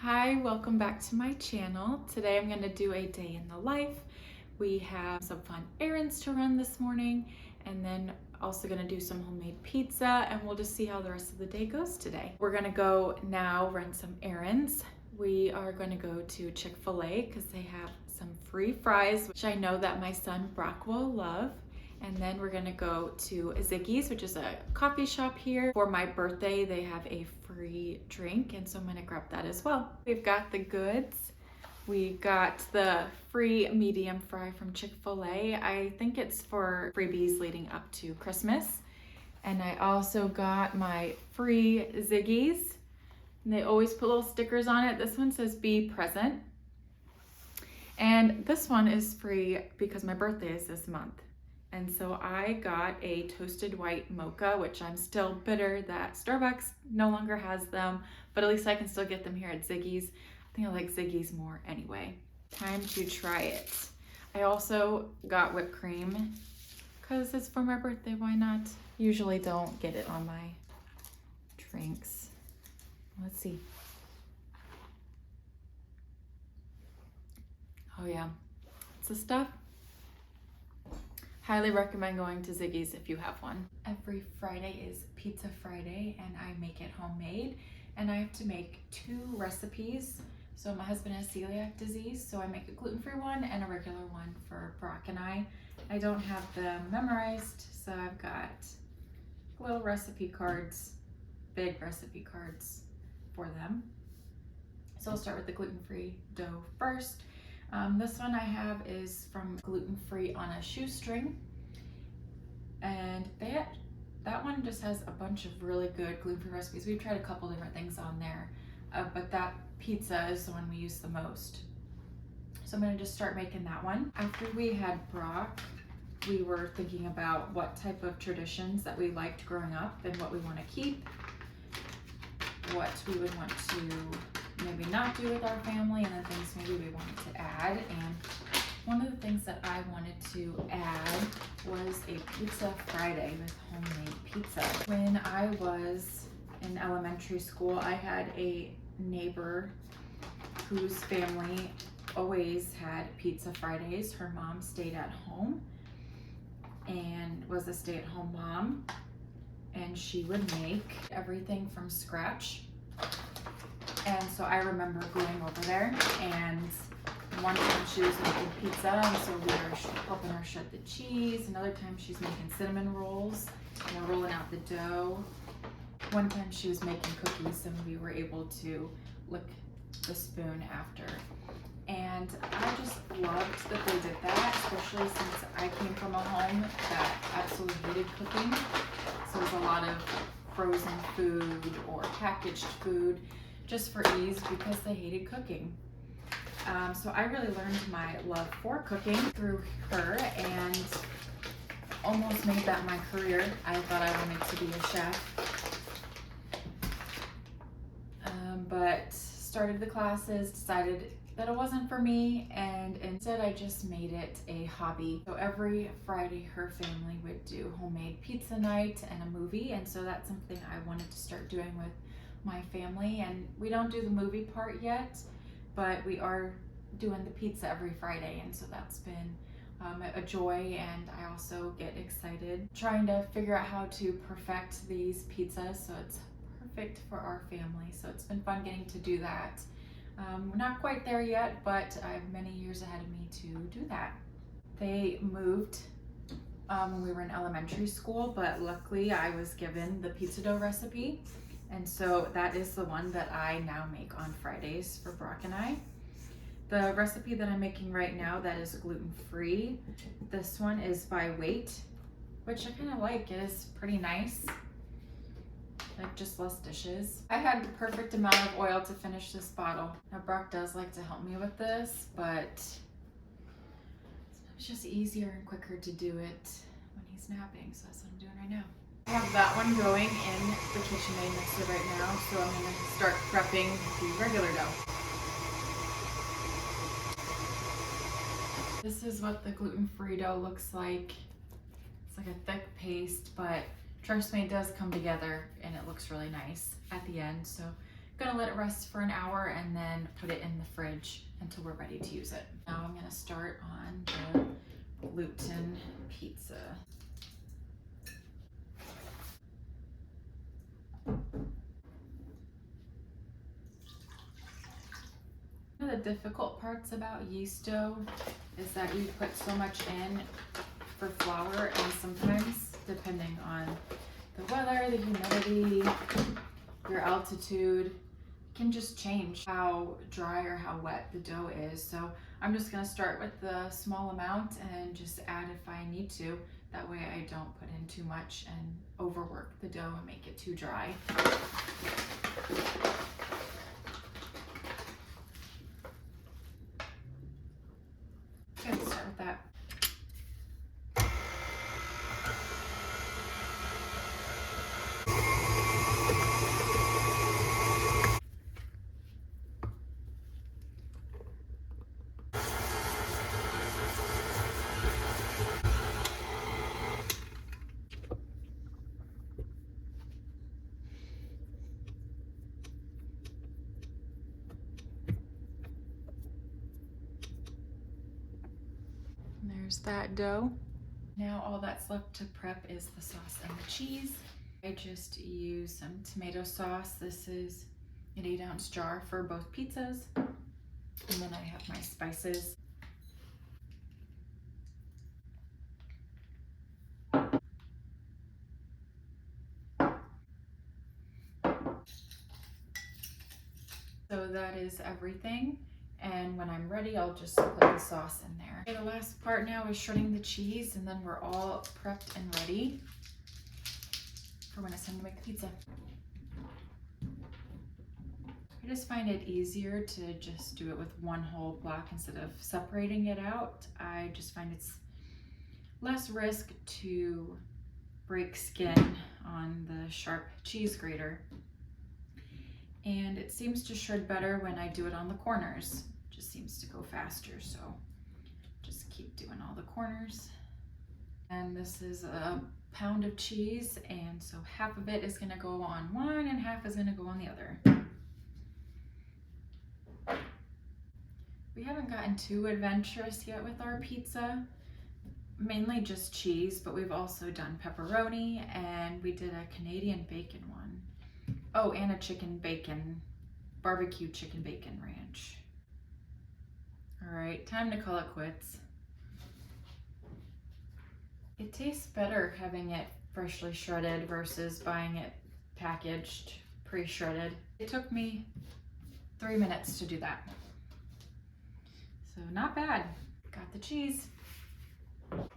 Hi, welcome back to my channel. Today I'm going to do a day in the life. We have some fun errands to run this morning and then also going to do some homemade pizza, and we'll just see how the rest of the day goes today. We're going to go now run some errands. We are going to go to Chick-fil-A because they have some free fries, which I know that my son Brock will love. And then we're gonna go to Ziggy's, which is a coffee shop here. For my birthday, they have a free drink, and so I'm gonna grab that as well. We've got the goods. We got the free medium fry from Chick-fil-A. I think it's for freebies leading up to Christmas. And I also got my free Ziggy's. And they always put little stickers on it. This one says be present. And this one is free because my birthday is this month. And so I got a toasted white mocha, which I'm still bitter that Starbucks no longer has them, but at least I can still get them here at Ziggy's. I think I like Ziggy's more anyway. Time to try it. I also got whipped cream because it's for my birthday, why not? Usually don't get it on my drinks. Let's see. Oh yeah, it's the stuff. Highly recommend going to Ziggy's if you have one. Every Friday is Pizza Friday and I make it homemade, and I have to make 2 recipes. So my husband has celiac disease, so I make a gluten-free one and a regular one for Brock and I. I don't have them memorized, so I've got little recipe cards, big recipe cards for them. So I'll start with the gluten-free dough first. This one I have is from Gluten-Free on a Shoestring, and that one just has a bunch of really good gluten-free recipes. We've tried a couple different things on there, but that pizza is the one we use the most. So I'm going to just start making that one. After we had Brock, we were thinking about what type of traditions that we liked growing up and what we want to keep, what we would want to maybe not do with our family, and then things maybe we wanted to add. And one of the things that I wanted to add was a Pizza Friday with homemade pizza. When I was in elementary school, I had a neighbor whose family always had Pizza Fridays. Her mom stayed at home and was a stay-at-home mom, and she would make everything from scratch. And so I remember going over there, and one time she was making pizza, and so we were helping her shred the cheese. Another time she's making cinnamon rolls, and we're rolling out the dough. One time she was making cookies, and we were able to lick the spoon after. And I just loved that they did that, especially since I came from a home that absolutely hated cooking. So there's a lot of frozen food or packaged food, just for ease because they hated cooking. So I really learned my love for cooking through her and almost made that my career. I thought I wanted to be a chef, but started the classes, decided that it wasn't for me, and instead I just made it a hobby. So every Friday her family would do homemade pizza night and a movie, and so that's something I wanted to start doing with my family. And we don't do the movie part yet, but we are doing the pizza every Friday, and so that's been a joy. And I also get excited trying to figure out how to perfect these pizzas so it's perfect for our family. So it's been fun getting to do that. We're not quite there yet, but I have many years ahead of me to do that. They moved when we were in elementary school, but luckily I was given the pizza dough recipe. And so that is the one that I now make on Fridays for Brock and I. The recipe that I'm making right now that is gluten-free, this one is by weight, which I kind of like. It is pretty nice, like just less dishes. I had the perfect amount of oil to finish this bottle. Now Brock does like to help me with this, but it's just easier and quicker to do it when he's napping, so that's what I'm doing right now. I have that one going in the KitchenAid mixer right now, so I'm going to start prepping the regular dough. This is what the gluten-free dough looks like. It's like a thick paste, but trust me, it does come together and it looks really nice at the end. So Gonna let it rest for an hour and then put it in the fridge until we're ready to use it. Now I'm gonna start on the gluten pizza. One of the difficult parts about yeast dough is that you put so much in for flour, and sometimes, depending on the weather, the humidity, your altitude, can just change how dry or how wet the dough is. So I'm just gonna start with the small amount and just add if I need to. That way I don't put in too much and overwork the dough and make it too dry. Okay, let's start with that. There's that dough. Now all that's left to prep is the sauce and the cheese. I just use some tomato sauce. This is an 8-ounce jar for both pizzas. And then I have my spices. So that is everything. And when I'm ready, I'll just put the sauce in there. Okay, the last part now is shredding the cheese, and then we're all prepped and ready for when it's time to make the pizza. I just find it easier to just do it with one whole block instead of separating it out. I just find it's less risk to break skin on the sharp cheese grater. And it seems to shred better when I do it on the corners. It just seems to go faster, so just keep doing all the corners. And this is a pound of cheese, and so half of it is gonna go on one and half is gonna go on the other. We haven't gotten too adventurous yet with our pizza, mainly just cheese, but we've also done pepperoni, and we did a Canadian bacon one. Oh, and a barbecue chicken bacon ranch. All right, time to call it quits. It tastes better having it freshly shredded versus buying it packaged, pre-shredded. It took me 3 minutes to do that. So not bad. Got the cheese.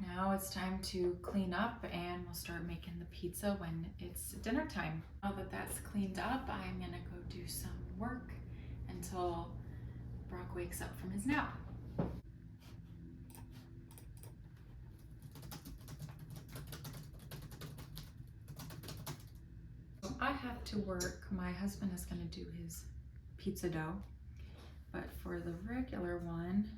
Now it's time to clean up and we'll start making the pizza when it's dinner time. Now that that's cleaned up, I'm gonna go do some work until Brock wakes up from his nap. I have to work. My husband is gonna do his pizza dough, but for the regular one,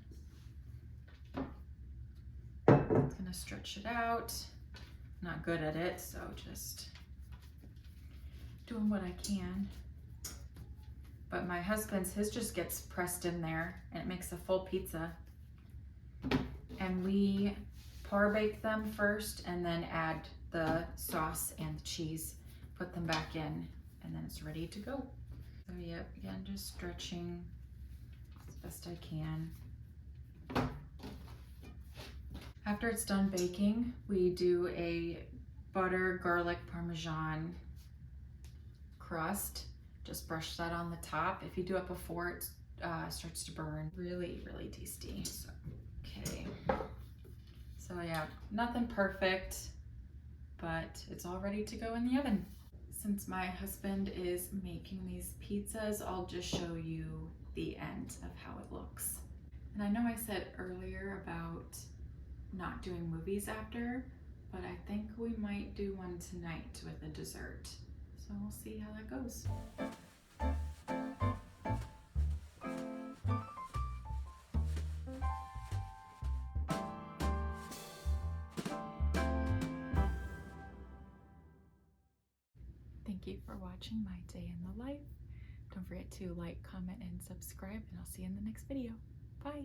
it's gonna stretch it out. Not good at it, so just doing what I can. But my husband's, his just gets pressed in there and it makes a full pizza. And we par bake them first and then add the sauce and the cheese, put them back in, and then it's ready to go. So yep, again, just stretching as best I can. After it's done baking, we do a butter, garlic, Parmesan crust. Just brush that on the top. If you do it before it starts to burn, really, really tasty. So, okay. So yeah, nothing perfect, but it's all ready to go in the oven. Since my husband is making these pizzas, I'll just show you the end of how it looks. And I know I said earlier about not doing movies after, but I think we might do one tonight with a dessert. So we'll see how that goes. Thank you for watching my day in the life. Don't forget to like, comment, and subscribe, and I'll see you in the next video. Bye!